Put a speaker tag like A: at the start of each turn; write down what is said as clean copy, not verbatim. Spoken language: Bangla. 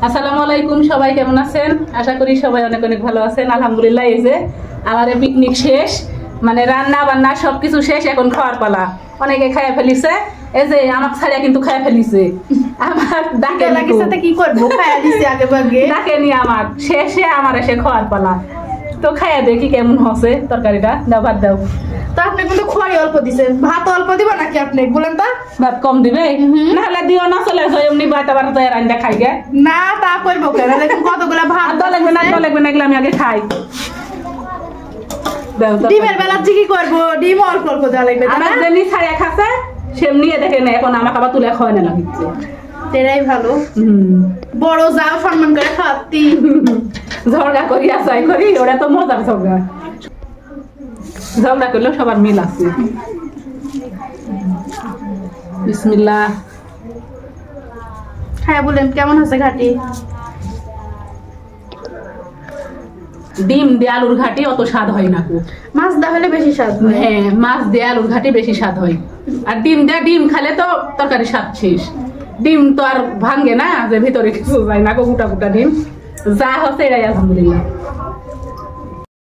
A: আসসালামু আলাইকুম, সবাই কেমন আছেন? আশা করি সবাই অনেক অনেক ভালো আছেন। আলহামদুলিল্লাহ, এই যে আমার পিকনিক শেষ, মানে রান্না বান্না সবকিছু শেষ, এখন খাওয়ার পালা। অনেকে খাইয়া ফেলিছে, এই যে আমার ছাড়িয়া কিন্তু খাইয়া ফেলিছে। আমার ডাকে
B: সাথে কি করবো, খাইয়া দিছে আগে ভাগে
A: ডাকে নি আমার শেষে আমার এসে খাওয়ার পালা। তো খাইয়া দেখি কেমন হচ্ছে তরকারিটা। দাও ভাত দাও।
B: তো আপনি কিন্তু খড়ি অল্প দিছেন, ভাত অল্প দিব নাকি আপনি বলেন তো?
A: ভাত কম দিবে, নাহলে দিও না, চলে আসো এমনি বাটা বাটা রান্না খাই গে।
B: না তা করবো কেন, দেখুন কতগুলা ভাত
A: তো লাগবে না, তো লাগবে না, এগুলো আমি আগে খাই।
B: ডিমের বেলা কি করবো, ডিম অল্প অল্প দেওয়া লাগবে।
A: আমার যেমনি ছাড়িয়া খাচ্ছে সেমনি দেখে না, এখন আমার খাবার তুলে খাওয়াই না লাগিচ্ছে।
B: এটাই ভালো, বড় যাও সম্মান করে খাওয়াতি।
A: ঝগড়া করি আসাই করি, ওরা তো মজার ঝগড়া। ঝগড়া করলেও সবার মিল আছে। বিসমিল্লাহ।
B: হ্যাঁ বলেন, কেমন হচ্ছে ঘাটি?
A: ডিম দিয়ে আলুর ঘাটি অত স্বাদ হয় না।
B: মাছ দা হলে বেশি স্বাদ।
A: হ্যাঁ, মাছ দিয়ে আলুর ঘাটি বেশি স্বাদ হয়। আর ডিম দিয়ে ডিম খালে তো তরকারি স্বাদ শেষ। ডিম তো আর ভাঙ্গে না, যে ভিতরে কিছু যায় না, গোটা গোটা ডিম যা হচ্ছে এটাই আলহামদুলিল্লাহ।